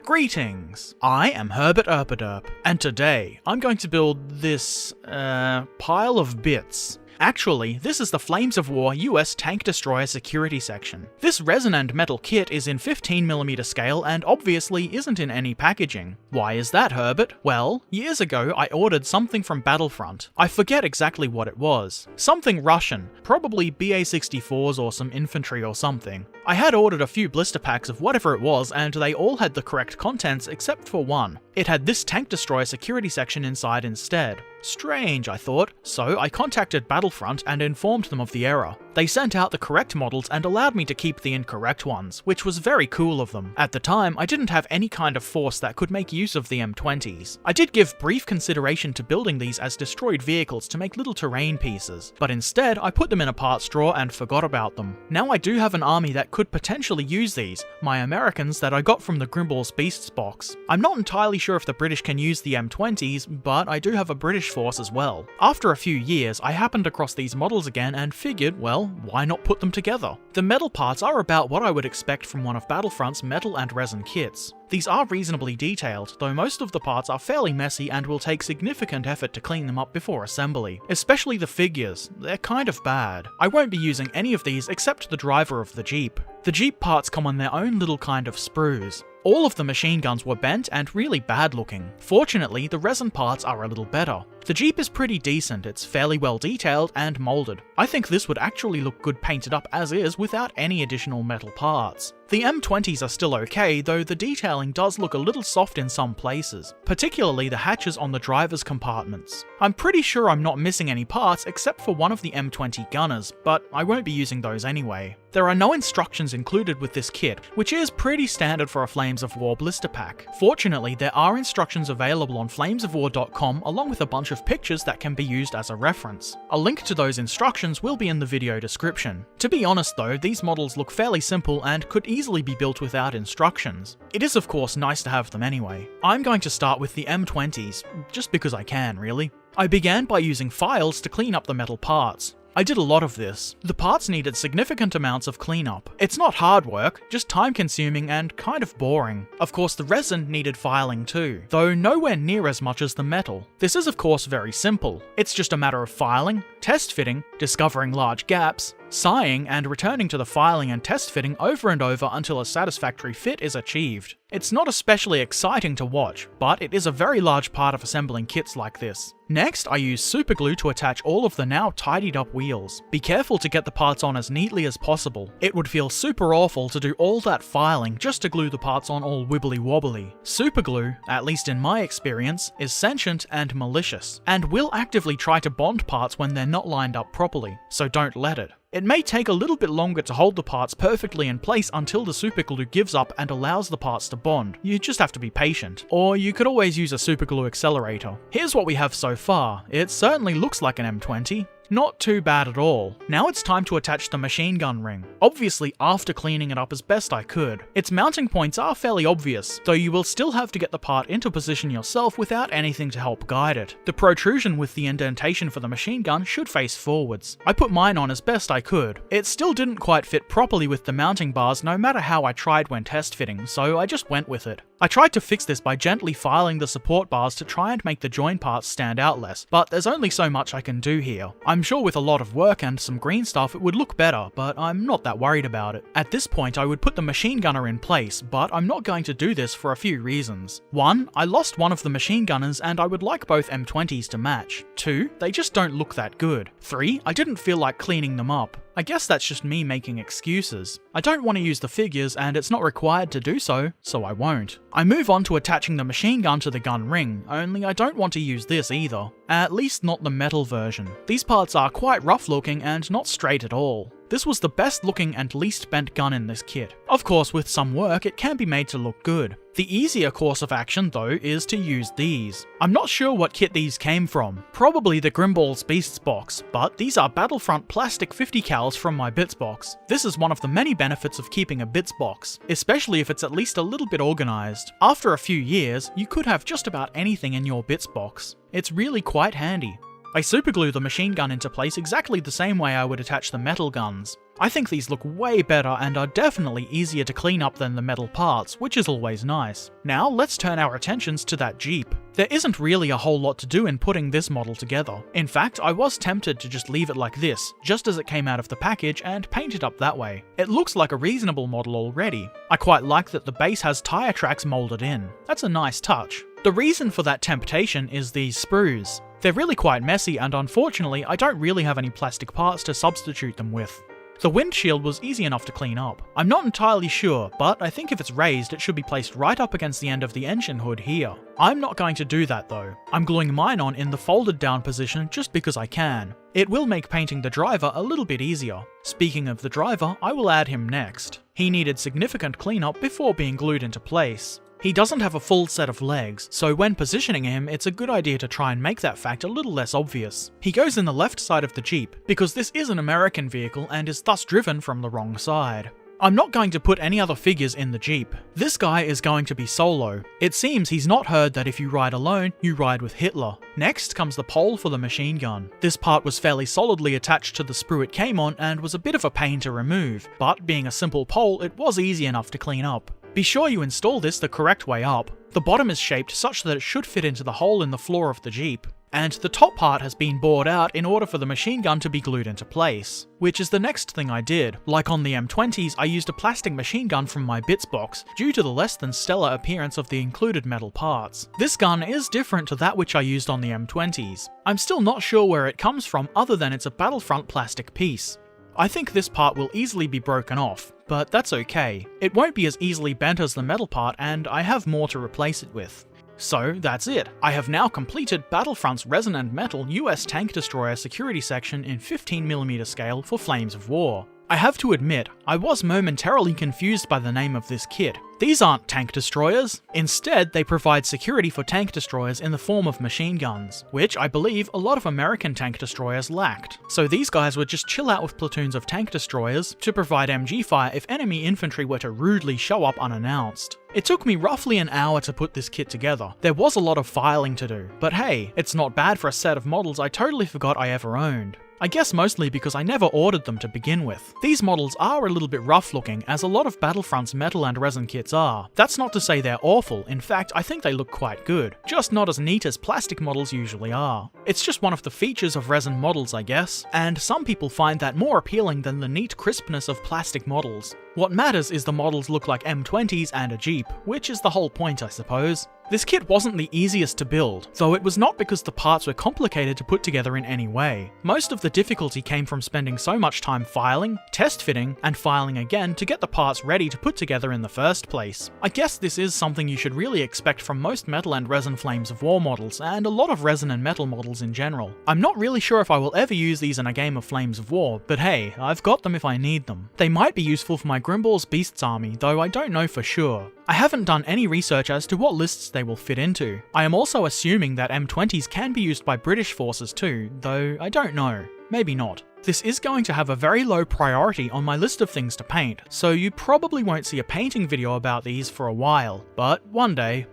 Greetings! I am Herbert Erpaderp, and today I'm going to build this, pile of bits. Actually, this is the Flames of War US Tank Destroyer Security Section. This resin and metal kit is in 15mm scale and obviously isn't in any packaging. Why is that, Herbert? Well, years ago I ordered something from Battlefront. I forget exactly what it was. Something Russian, probably BA-64s or some infantry or something. I had ordered a few blister packs of whatever it was and they all had the correct contents except for one. It had this Tank Destroyer Security Section inside instead. Strange, I thought, so I contacted Battlefront and informed them of the error. They sent out the correct models and allowed me to keep the incorrect ones, which was very cool of them. At the time, I didn't have any kind of force that could make use of the M20s. I did give brief consideration to building these as destroyed vehicles to make little terrain pieces, but instead I put them in a parts drawer and forgot about them. Now I do have an army that could potentially use these, my Americans that I got from the Grimballs Beasts box. I'm not entirely sure if the British can use the M20s, but I do have a British force as well. After a few years, I happened across these models again and figured, well, why not put them together? The metal parts are about what I would expect from one of Battlefront's metal and resin kits. These are reasonably detailed, though most of the parts are fairly messy and will take significant effort to clean them up before assembly. Especially the figures, they're kind of bad. I won't be using any of these except the driver of the Jeep. The Jeep parts come on their own little kind of sprues. All of the machine guns were bent and really bad looking. Fortunately, the resin parts are a little better. The Jeep is pretty decent, it's fairly well detailed and moulded. I think this would actually look good painted up as is without any additional metal parts. The M20s are still okay, though the detailing does look a little soft in some places, particularly the hatches on the driver's compartments. I'm pretty sure I'm not missing any parts except for one of the M20 gunners, but I won't be using those anyway. There are no instructions included with this kit, which is pretty standard for a Flames of War blister pack. Fortunately, there are instructions available on flamesofwar.com along with a bunch of pictures that can be used as a reference. A link to those instructions will be in the video description. To be honest though, these models look fairly simple and could easily be built without instructions. It is of course nice to have them anyway. I'm going to start with the M20s, just because I can really. I began by using files to clean up the metal parts. I did a lot of this. The parts needed significant amounts of cleanup. It's not hard work, just time consuming and kind of boring. Of course the resin needed filing too, though nowhere near as much as the metal. This is of course very simple. It's just a matter of filing, test fitting, discovering large gaps, sighing and returning to the filing and test fitting over and over until a satisfactory fit is achieved. It's not especially exciting to watch, but it is a very large part of assembling kits like this. Next, I use superglue to attach all of the now tidied up wheels. Be careful to get the parts on as neatly as possible. It would feel super awful to do all that filing just to glue the parts on all wibbly wobbly. Superglue, at least in my experience, is sentient and malicious, and will actively try to bond parts when they're not lined up properly, so don't let it. It may take a little bit longer to hold the parts perfectly in place until the superglue gives up and allows the parts to bond. You just have to be patient. Or you could always use a superglue accelerator. Here's what we have so far. It certainly looks like an M20. Not too bad at all. Now it's time to attach the machine gun ring, obviously after cleaning it up as best I could. Its mounting points are fairly obvious, though you will still have to get the part into position yourself without anything to help guide it. The protrusion with the indentation for the machine gun should face forwards. I put mine on as best I could. It still didn't quite fit properly with the mounting bars no matter how I tried when test fitting, so I just went with it. I tried to fix this by gently filing the support bars to try and make the join parts stand out less, but there's only so much I can do here. I'm sure with a lot of work and some green stuff it would look better, but I'm not that worried about it. At this point I would put the machine gunner in place, but I'm not going to do this for a few reasons. 1. I lost one of the machine gunners and I would like both M20s to match. 2. They just don't look that good. 3. I didn't feel like cleaning them up. I guess that's just me making excuses. I don't want to use the figures and it's not required to do so, so I won't. I move on to attaching the machine gun to the gun ring, only I don't want to use this either. At least not the metal version. These parts are quite rough looking and not straight at all. This was the best looking and least bent gun in this kit. Of course, with some work, it can be made to look good. The easier course of action, though, is to use these. I'm not sure what kit these came from. Probably the Grimballs Beasts box, but these are Battlefront plastic 50 cals from my bits box. This is one of the many benefits of keeping a bits box, especially if it's at least a little bit organized. After a few years, you could have just about anything in your bits box. It's really quite handy. I superglue the machine gun into place exactly the same way I would attach the metal guns. I think these look way better and are definitely easier to clean up than the metal parts, which is always nice. Now let's turn our attentions to that Jeep. There isn't really a whole lot to do in putting this model together. In fact, I was tempted to just leave it like this, just as it came out of the package, and paint it up that way. It looks like a reasonable model already. I quite like that the base has tyre tracks moulded in. That's a nice touch. The reason for that temptation is these sprues. They're really quite messy, and unfortunately I don't really have any plastic parts to substitute them with. The windshield was easy enough to clean up. I'm not entirely sure, but I think if it's raised it should be placed right up against the end of the engine hood here. I'm not going to do that though. I'm gluing mine on in the folded down position just because I can. It will make painting the driver a little bit easier. Speaking of the driver, I will add him next. He needed significant cleanup before being glued into place. He doesn't have a full set of legs, so when positioning him, it's a good idea to try and make that fact a little less obvious. He goes in the left side of the Jeep, because this is an American vehicle and is thus driven from the wrong side. I'm not going to put any other figures in the Jeep. This guy is going to be solo. It seems he's not heard that if you ride alone, you ride with Hitler. Next comes the pole for the machine gun. This part was fairly solidly attached to the sprue it came on and was a bit of a pain to remove, but being a simple pole, it was easy enough to clean up. Be sure you install this the correct way up. The bottom is shaped such that it should fit into the hole in the floor of the Jeep, and the top part has been bored out in order for the machine gun to be glued into place, which is the next thing I did. Like on the M20s, I used a plastic machine gun from my bits box, due to the less than stellar appearance of the included metal parts. This gun is different to that which I used on the M20s. I'm still not sure where it comes from other than it's a Battlefront plastic piece. I think this part will easily be broken off, but that's okay. It won't be as easily bent as the metal part, and I have more to replace it with. So that's it. I have now completed Battlefront's Resin and Metal US Tank Destroyer Security Section in 15mm scale for Flames of War. I have to admit, I was momentarily confused by the name of this kit. These aren't tank destroyers. Instead, they provide security for tank destroyers in the form of machine guns, which I believe a lot of American tank destroyers lacked. So these guys would just chill out with platoons of tank destroyers to provide MG fire if enemy infantry were to rudely show up unannounced. It took me roughly an hour to put this kit together. There was a lot of filing to do, but hey, it's not bad for a set of models I totally forgot I ever owned. I guess mostly because I never ordered them to begin with. These models are a little bit rough looking, as a lot of Battlefront's metal and resin kits are. That's not to say they're awful, in fact I think they look quite good, just not as neat as plastic models usually are. It's just one of the features of resin models I guess, and some people find that more appealing than the neat crispness of plastic models. What matters is the models look like M20s and a Jeep, which is the whole point I suppose. This kit wasn't the easiest to build, though it was not because the parts were complicated to put together in any way. Most of the difficulty came from spending so much time filing, test fitting, and filing again to get the parts ready to put together in the first place. I guess this is something you should really expect from most metal and resin Flames of War models, and a lot of resin and metal models in general. I'm not really sure if I will ever use these in a game of Flames of War, but hey, I've got them if I need them. They might be useful for my Grimballs Beasts army, though I don't know for sure. I haven't done any research as to what lists they will fit into. I am also assuming that M20s can be used by British forces too, though I don't know. Maybe not. This is going to have a very low priority on my list of things to paint, so you probably won't see a painting video about these for a while, but one day.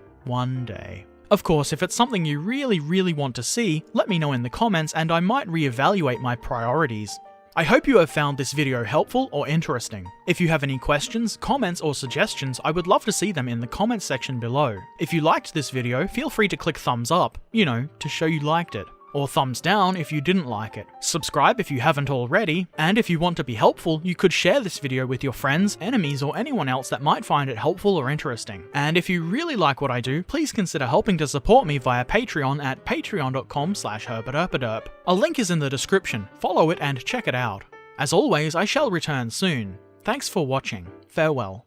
Of course, if it's something you really want to see, let me know in the comments and I might reevaluate my priorities. I hope you have found this video helpful or interesting. If you have any questions, comments, or suggestions, I would love to see them in the comments section below. If you liked this video, feel free to click thumbs up, to show you liked it. Or thumbs down if you didn't like it. Subscribe if you haven't already, and if you want to be helpful, you could share this video with your friends, enemies, or anyone else that might find it helpful or interesting. And if you really like what I do, please consider helping to support me via Patreon at patreon.com/herbertherpderp. A link is in the description, follow it and check it out. As always, I shall return soon. Thanks for watching. Farewell.